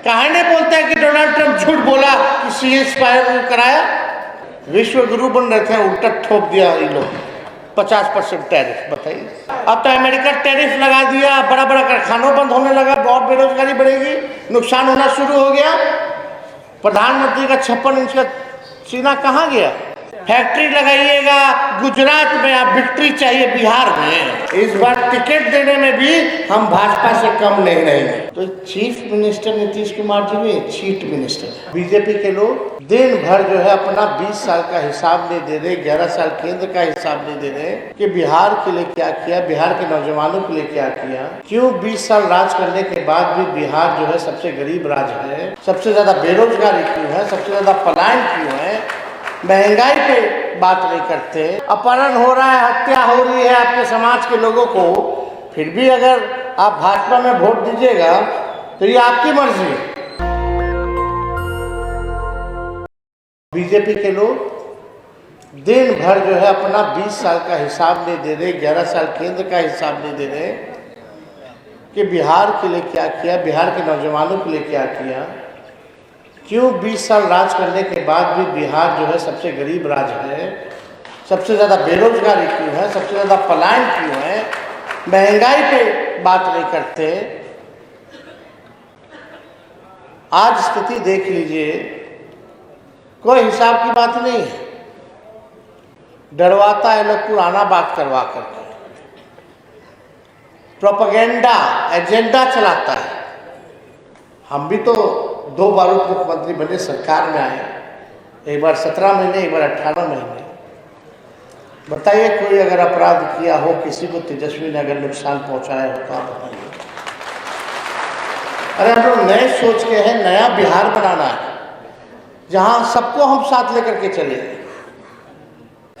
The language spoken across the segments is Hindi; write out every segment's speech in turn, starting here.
कहने बोलते हैं कि डोनाल्ड ट्रंप झूठ बोला कि सीएस फायर कराया। विश्व गुरु बन रहे थे, उल्टा ठोक दिया ये लोग 50% टैरिफ। बताइए, अब तो अमेरिका टैरिफ लगा दिया, बड़ा बड़ा कारखानों बंद होने लगा, बहुत बेरोजगारी बढ़ेगी, नुकसान होना शुरू हो गया। प्रधानमंत्री का 56 इंच का सीना कहाँ गया? फैक्ट्री लगाइएगा गुजरात में, आप विक्ट्री चाहिए बिहार में। इस बार टिकट देने में भी हम भाजपा से कम नहीं रहेंगे। तो चीफ मिनिस्टर नीतीश कुमार जी भी चीफ मिनिस्टर। बीजेपी के लोग दिन भर जो है अपना 20 साल का हिसाब नहीं दे रहे, 11 साल केंद्र का हिसाब नहीं दे रहे कि बिहार के लिए क्या किया, बिहार के नौजवानों के लिए क्या किया। क्यों 20 साल राज करने के बाद भी बिहार जो है सबसे गरीब राज्य है, सबसे ज्यादा बेरोजगारी क्यों है, सबसे ज्यादा पलायन क्यों है, महंगाई पे बात नहीं करते, अपहरण हो रहा है, हत्या हो रही है आपके समाज के लोगों को, फिर भी अगर आप भाजपा में वोट दीजिएगा तो ये आपकी मर्जी है। बीजेपी के लोग दिन भर जो है अपना 20 साल का हिसाब नहीं दे रहे, 11 साल केंद्र का हिसाब नहीं दे रहे कि बिहार के लिए क्या किया, बिहार के नौजवानों के लिए क्या किया। क्यों 20 साल राज करने के बाद भी बिहार जो है सबसे गरीब राज्य है, सबसे ज़्यादा बेरोजगारी क्यों है, सबसे ज़्यादा पलायन क्यों है, महंगाई पे बात नहीं करते। आज स्थिति देख लीजिए, कोई हिसाब की बात नहीं है, डरवाता है लोग पुराना बात करवा करके, प्रोपेगेंडा एजेंडा चलाता है। हम भी तो 2 बार मुख्यमंत्री बने, सरकार में आए, एक बार 17 महीने, एक बार 18 महीने। बताइए कोई अगर अपराध किया हो, किसी को तेजस्वी ने अगर नुकसान पहुंचाया हो तो आप बताइए। अरे हम लोग नए सोच के हैं, नया बिहार बनाना है जहां सबको हम साथ लेकर के चले।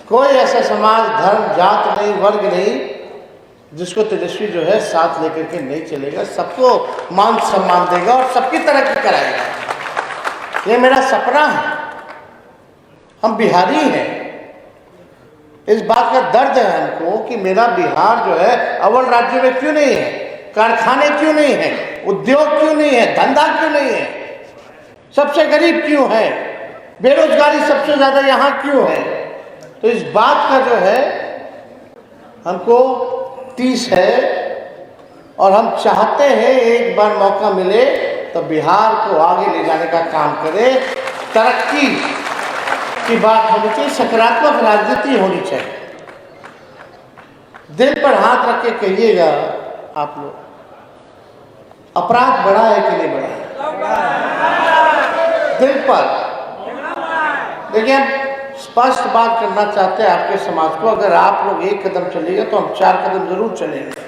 कोई ऐसा समाज, धर्म, जात नहीं, वर्ग नहीं जिसको तेजस्वी जो है साथ लेकर के नहीं चलेगा, सबको मान सम्मान देगा और सबकी तरक्की कराएगा। ये मेरा सपना है। हम बिहारी हैं, इस बात का दर्द है हमको कि मेरा बिहार जो है अव्वल राज्य में क्यों नहीं है, कारखाने क्यों नहीं है, उद्योग क्यों नहीं है, धंधा क्यों नहीं है, सबसे गरीब क्यों है, बेरोजगारी सबसे ज्यादा यहाँ क्यों है। तो इस बात का जो है हमको 30 है और हम चाहते हैं एक बार मौका मिले तो बिहार को आगे ले जाने का काम करे। तरक्की की बात होनी चाहिए, सकारात्मक राजनीति होनी चाहिए। दिल पर हाथ रख के कहिएगा आप लोग, अपराध बढ़ा है कि नहीं बढ़ा है? दिल पर देखिए, स्पष्ट बात करना चाहते हैं आपके समाज को, अगर आप लोग 1 कदम चलेंगे तो हम 4 कदम जरूर चलेंगे।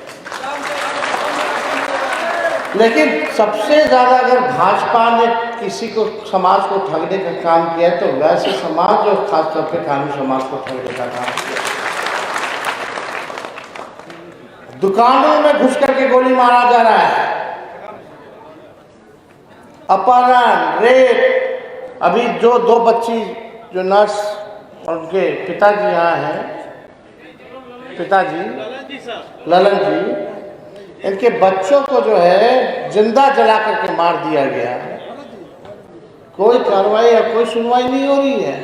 लेकिन सबसे ज्यादा अगर भाजपा ने किसी को, समाज को ठगने का काम किया तो वैसे समाज और खासतौर पे कानूनी समाज को ठगने का काम किया। दुकानों में घुस करके गोली मारा जा रहा है, अपहरण, रेप। अभी जो 2 बच्ची जो नर्स और उनके पिताजी यहाँ हैं, पिताजी ललन जी, इनके बच्चों को जो है जिंदा जला करके मार दिया गया। कोई कार्रवाई या कोई सुनवाई नहीं हो रही है।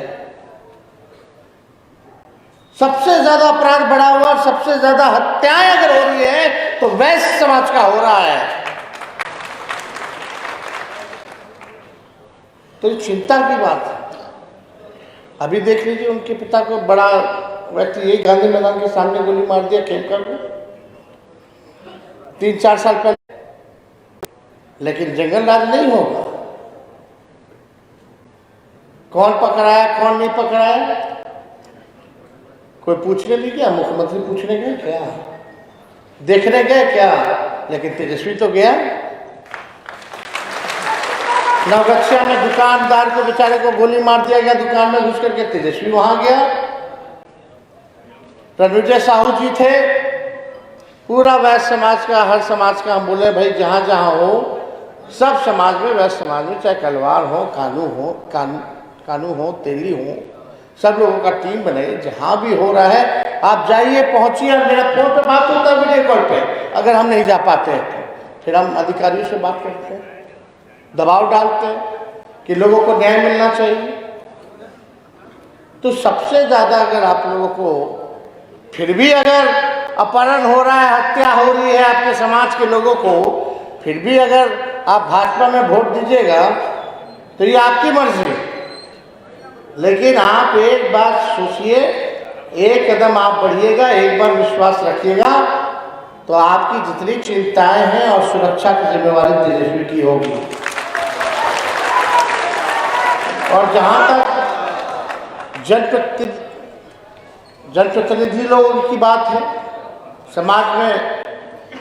सबसे ज्यादा अपराध बढ़ा हुआ, सबसे ज्यादा हत्याएं अगर हो रही है तो वैश्य समाज का हो रहा है। तो ये चिंता की बात है। अभी देख लीजिए, उनके पिता को बड़ा व्यक्ति यही गांधी मैदान के सामने गोली मार दिया खेलकर को 3-4 साल पहले। लेकिन जंगल राज नहीं होगा। कौन पकड़ाया, कौन नहीं पकड़ाया, कोई पूछने नहीं गया। मुख्यमंत्री पूछने गए क्या, देखने गए क्या? लेकिन तेजस्वी तो गया। नवगछिया में दुकानदार को, बेचारे को गोली मार दिया गया दुकान में घुस करके, तेजस्वी वहां गया। रणविजय साहू जी थे, पूरा वैश्य समाज का, हर समाज का हम बोले भाई जहां जहां हो, सब समाज में, वैश्य समाज में, चाहे कलवार हो, कानू हो, तेली हो, सब लोगों का टीम बनाइए। जहां भी हो रहा है आप जाइए, पहुंचिए। मेरा फोन पे बात होता है, वीडियो कॉल पे। अगर हम नहीं जा पाते हैं तो फिर हम अधिकारियों से बात करते हैं। दबाव डालते हैं कि लोगों को न्याय मिलना चाहिए। तो सबसे ज़्यादा अगर आप लोगों को फिर भी अगर अपहरण हो रहा है, हत्या हो रही है आपके समाज के लोगों को, फिर भी अगर आप भाजपा में वोट दीजिएगा तो ये आपकी मर्जी है। लेकिन आप एक बात सोचिए, एक कदम आप बढ़िएगा, एक बार विश्वास रखिएगा तो आपकी जितनी चिंताएं हैं और सुरक्षा की जिम्मेवारी तेजस्वी की होगी। और जहां तक जनप्रतिनिधि लोगों की बात है, समाज में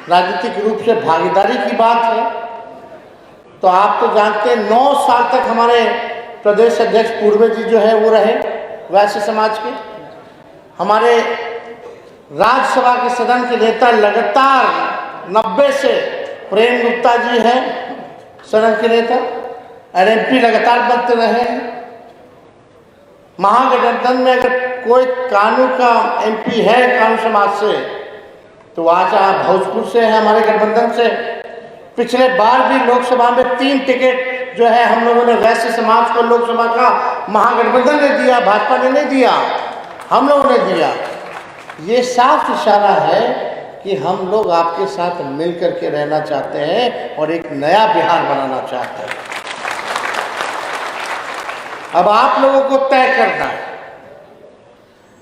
राजनीतिक रूप से भागीदारी की बात है, तो आप तो जानते हैं 9 साल तक हमारे प्रदेश अध्यक्ष पूर्वे जी जो है वो रहे वैश्य समाज के। हमारे राज्यसभा के सदन के नेता लगातार 90 से प्रेम गुप्ता जी हैं सदन के नेता, और एमपी लगातार बनते रहे हैं। महागठबंधन में अगर कोई कानून का एमपी है कानून समाज से तो आज आप भोजपुर से हैं, हमारे गठबंधन से। पिछले बार भी लोकसभा में 3 टिकट जो है हम लोगों ने वैश्य समाज को लोकसभा का महागठबंधन ने दिया, भाजपा ने नहीं दिया, हम लोगों ने दिया। ये साफ इशारा है कि हम लोग आपके साथ मिल करके रहना चाहते हैं और एक नया बिहार बनाना चाहते हैं। अब आप लोगों को तय करना है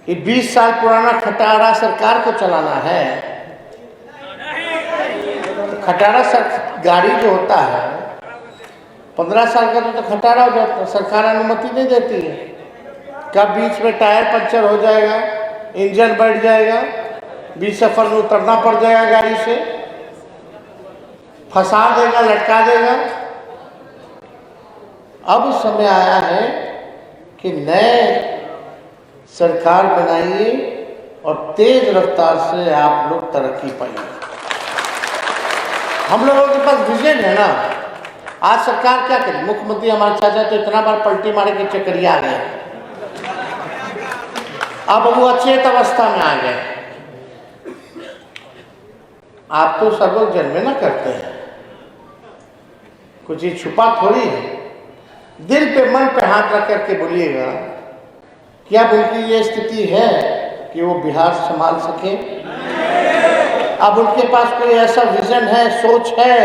कि 20 साल पुराना खटारा सरकार को चलाना है। तो खटारा गाड़ी जो होता है 15 साल का तो खटारा हो जाता है, सरकार अनुमति नहीं देती है। कब बीच में टायर पंचर हो जाएगा, इंजन बैठ जाएगा, बीच सफर में उतरना पड़ जाएगा, गाड़ी से फंसा देगा, लटका देगा। अब समय आया है कि नए सरकार बनाइए और तेज रफ्तार से आप लोग तरक्की पाइए। हम लोगों के पास विजन है ना। आज सरकार क्या करे, मुख्यमंत्री हमारे चाचा तो इतना बार पलटी मारे के चक्करिया आ गए, अब वो अचेत अवस्था में आ गए। आप तो सर्वजन में ना करते हैं, कुछ ये छुपा थोड़ी है। दिल पे मन पे हाथ रख करके बोलिएगा क्या उनकी ये स्थिति है कि वो बिहार संभाल सके? अब उनके पास कोई ऐसा विजन है, सोच है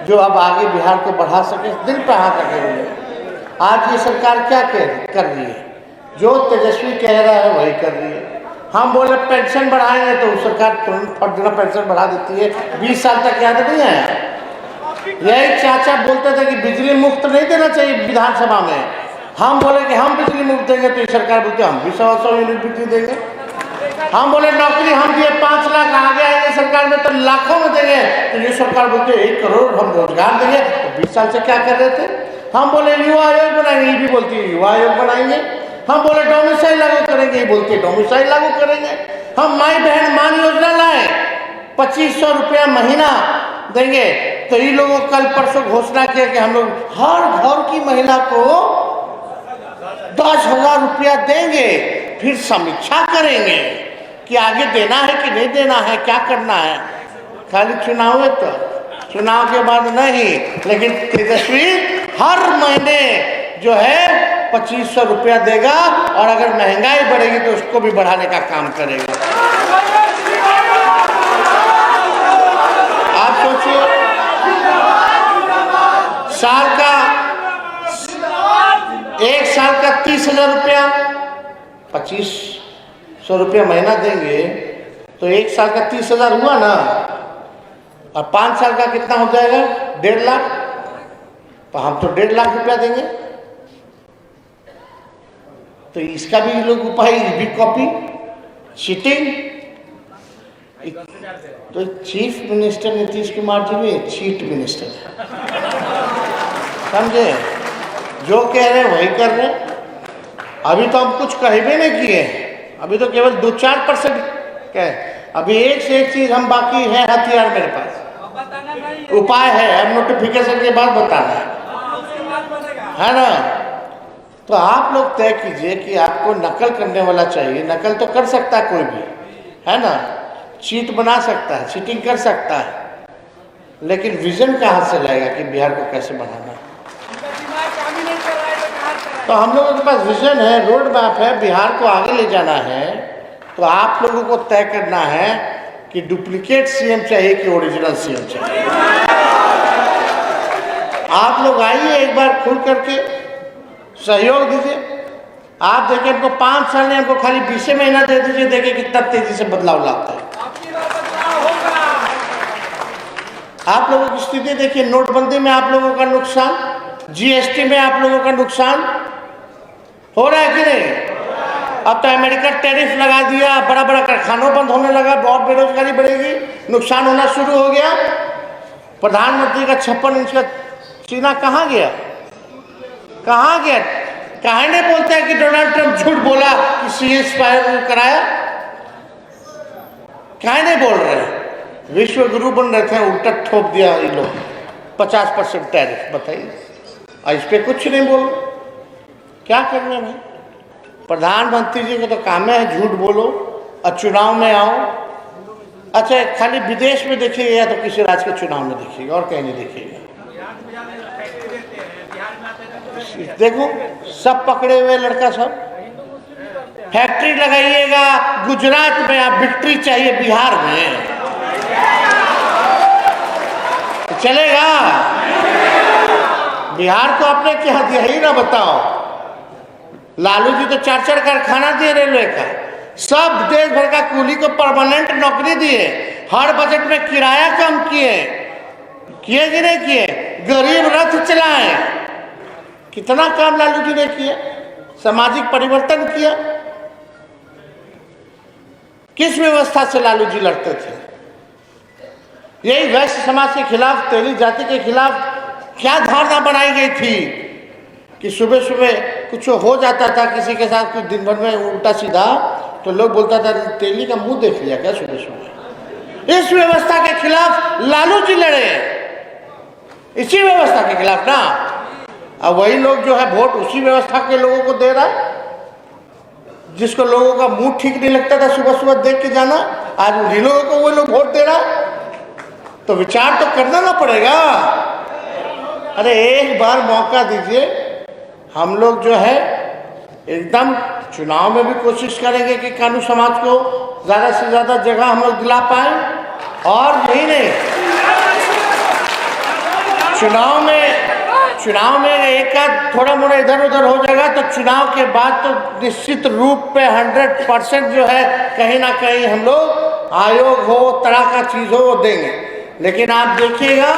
जो अब आगे बिहार को बढ़ा सके? दिल पे हाथ रखे बोलिए। आज ये सरकार क्या कर रही है? जो तेजस्वी कह रहा है वही कर रही है। हम बोले पेंशन बढ़ाएंगे तो सरकार तुरंत फट देना पेंशन बढ़ा देती है। 20 साल तक याद नहीं आया। यही चाचा बोलते थे कि बिजली मुफ्त नहीं देना चाहिए विधानसभा में। हम बोले कि हम बिजली मुफ्त देंगे तो ये सरकार बोलती हम भी 100 यूनिट बिजली देंगे। हम बोले नौकरी हम दिए 5 लाख, आगे आएंगे सरकार में तो लाखों में देंगे, तो ये सरकार बोलते 1 करोड़ हम रोजगार देंगे। तो 20 साल से क्या कर रहे थे? हम बोले युवा आयोग बनाएंगे, ये भी बोलती है युवा आयोग बनाएंगे। हम बोले डोमिसाइल लागू करेंगे, ये बोलती है डोमिसाइल लागू करेंगे। हम माई बहन मान योजना लाए, 2500 रुपया महीना देंगे, तो ये लोगों कल परसों घोषणा किया कि हम लोग हर घर की महिला को 10,000 रुपया देंगे। फिर समीक्षा करेंगे कि आगे देना है कि नहीं देना है, क्या करना है। खाली चुनाव है तो चुनाव के बाद नहीं, लेकिन तेजस्वी हर महीने जो है 2500 रुपया देगा और अगर महंगाई बढ़ेगी तो उसको भी बढ़ाने का काम करेगा। आप सोचिए, साल का 1 साल का 30,000 रुपया, 2500 रुपया महीना देंगे तो 1 साल का 30,000 हुआ ना, और 5 साल का कितना हो जाएगा? 1.5 लाख। तो हम तो 1.5 लाख रुपया देंगे। तो इसका भी लोग उपाय भी कॉपी चीटिंग। तो चीफ मिनिस्टर नीतीश कुमार जी में चीट मिनिस्टर, समझे? जो कह रहे हैं वही कर रहे हैं। अभी तो हम कुछ कह भी नहीं किए, अभी तो केवल 2-4% कह। अभी एक से एक चीज हम बाकी है, हथियार मेरे पास, उपाय है, अब नोटिफिकेशन के बाद बताना है ना। तो आप लोग तय कीजिए कि आपको नकल करने वाला चाहिए। नकल तो कर सकता है कोई भी, है ना, चीट बना सकता है, चीटिंग कर सकता है, लेकिन विजन कहाँ से लाएगा कि बिहार को कैसे बनाना है? तो हम लोगों के पास विजन है, रोड मैप है, बिहार को आगे ले जाना है। तो आप लोगों को तय करना है कि डुप्लीकेट सीएम चाहिए कि ओरिजिनल सीएम चाहिए। आप लोग आइए, एक बार खुल करके सहयोग दीजिए। आप देखिए, हमको 5 साल ने हमको खाली 20 महीना दे दीजिए, देखिए कितना तेजी से बदलाव लाता है। आप लोगों की स्थिति देखिए, नोटबंदी में आप लोगों का नुकसान, जीएसटी में आप लोगों का नुकसान हो रहा है कि नहीं? अब तो अमेरिका टैरिफ लगा दिया, बड़ा बड़ा कारखानों बंद होने लगा, बहुत बेरोजगारी बढ़ेगी, नुकसान होना शुरू हो गया। प्रधानमंत्री का 56 इंच का सीना कहाँ गया? कहाँ गया? कहा नहीं बोलते हैं कि डोनाल्ड ट्रंप झूठ बोला कि सीएस फायर कराया? कहा नहीं बोल रहे? विश्व गुरु बन रहे थे, उल्टा ठोक दिया ये लोग 50% टैरिफ। बताइए, और इस पर कुछ नहीं बोल, क्या करना भाई? प्रधानमंत्री जी का तो काम है झूठ बोलो और चुनाव में आओ। अच्छा, खाली विदेश में देखिएगा या तो किसी राज्य के चुनाव में देखिएगा, और कहीं नहीं देखिएगा। देखो, सब पकड़े हुए लड़का, सब फैक्ट्री लगाइएगा गुजरात में, आप विक्ट्री चाहिए बिहार में, चलेगा? बिहार को आपने क्या दिया ही ना बताओ। लालू जी तो 4-4 कारखाना दिए रेलवे का, सब देश भर का कूली को परमानेंट नौकरी दिए, हर बजट में किराया कम किए कि नहीं किए? गरीब रथ चलाए, कितना काम लालू जी ने किया, सामाजिक परिवर्तन किया। किस व्यवस्था से लालू जी लड़ते थे? यही वैश्य समाज के खिलाफ, तेली जाति के खिलाफ क्या धारणा बनाई गई थी कि सुबह सुबह कुछ हो जाता था किसी के साथ, कुछ दिन भर में उल्टा सीधा, तो लोग बोलता था तेली का मुंह देख लिया क्या सुबह सुबह? इस व्यवस्था के खिलाफ लालू जी लड़े, इसी व्यवस्था के खिलाफ ना। अब वही लोग जो है वोट उसी व्यवस्था के लोगों को दे रहा है, जिसको लोगों का मुंह ठीक नहीं लगता था सुबह सुबह देख के जाना, आज उन्हीं लोगों को वो लोग वोट दे रहा है। तो विचार तो करना ना पड़ेगा। अरे एक बार मौका दीजिए। हम लोग जो है एकदम चुनाव में भी कोशिश करेंगे कि कानून समाज को ज़्यादा से ज़्यादा जगह हम लोग दिला पाए, और यही नहीं, चुनाव में एक आध थोड़ा मोड़ा इधर उधर हो जाएगा, तो चुनाव के बाद तो निश्चित रूप पे 100% जो है कहीं ना कहीं हम लोग आयोग हो, तरह का चीज़ हो, वो देंगे। लेकिन आप देखिएगा,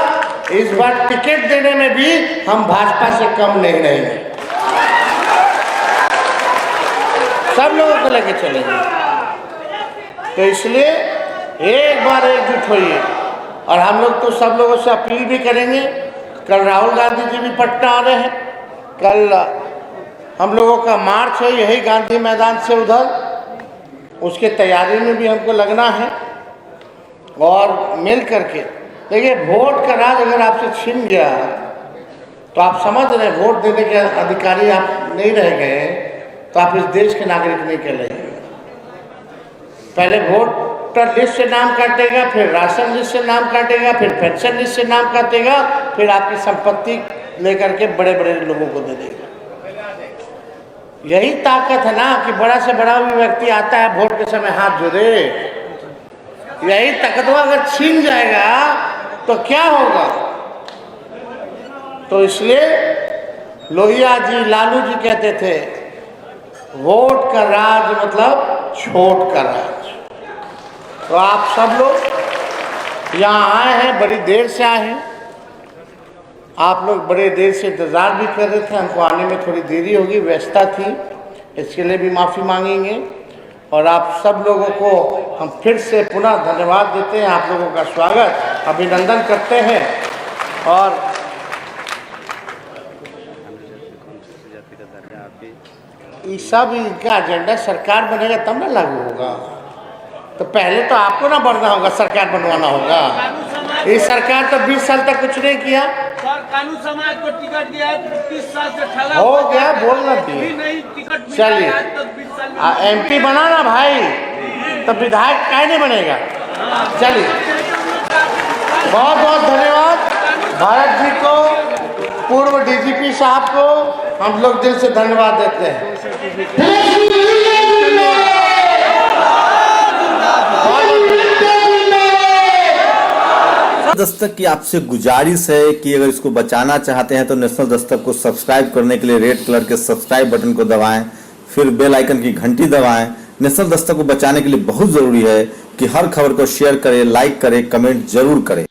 इस बार टिकट देने में भी हम भाजपा से कम नहीं रहेंगे, सब लोगों को लेके चलेंगे। तो इसलिए एक बार एकजुट होइए, और हम लोग तो सब लोगों से अपील भी करेंगे। कल राहुल गांधी जी भी पटना आ रहे हैं, कल हम लोगों का मार्च है यही गांधी मैदान से उधर, उसके तैयारी में भी हमको लगना है, और मिल करके देखिए, वोट का राज अगर आपसे छिन गया तो आप समझ रहे हैं वोट देने के अधिकारी आप नहीं रह गए, तो आप इस देश के नागरिक नहीं कहलाएंगे। पहले वोटर लिस्ट से नाम काटेगा, फिर राशन लिस्ट से नाम काटेगा, फिर पेंशन लिस्ट से नाम काटेगा, फिर आपकी संपत्ति लेकर के बड़े बड़े लोगों को दे देगा। यही ताकत है ना कि बड़ा से बड़ा भी व्यक्ति आता है वोट के समय हाथ जोड़े। यही ताकतवा अगर छीन जाएगा तो क्या होगा? तो इसलिए लोहिया जी, लालू जी कहते थे, वोट का राज मतलब छोट का राज। तो आप सब लोग यहाँ आए हैं, बड़ी देर से आए हैं, आप लोग बड़े देर से इंतज़ार भी कर रहे थे, हमको आने में थोड़ी देरी होगी, व्यस्तता थी, इसके लिए भी माफ़ी मांगेंगे। और आप सब लोगों को हम फिर से पुनः धन्यवाद देते हैं, आप लोगों का स्वागत, अभिनंदन करते हैं। और ये सब इनका एजेंडा सरकार बनेगा तब ना लागू होगा। तो पहले तो आपको ना बढ़ना होगा, सरकार बनवाना होगा। ये सरकार तो 20 साल तक कुछ नहीं किया। कानून समाज को टिकट दिया है, 30 साल से ठगा हो गया, बोलना चाहिए। चलिए, MP बना ना भाई, तो विधायक काहे नहीं बनेगा? चलिए। बहुत बहुत धन्यवाद भारत जी को, पूर्व डीजीपी साहब को हम लोग दिल से धन्यवाद देते हैं। दस्तक की आपसे गुजारिश है कि अगर इसको बचाना चाहते हैं तो नेशनल दस्तक को सब्सक्राइब करने के लिए रेड कलर के सब्सक्राइब बटन को दबाएं, फिर बेल आइकन की घंटी दबाएं। नेशनल दस्तक को बचाने के लिए बहुत जरूरी है कि हर खबर को शेयर करें, लाइक करें, कमेंट जरूर करें।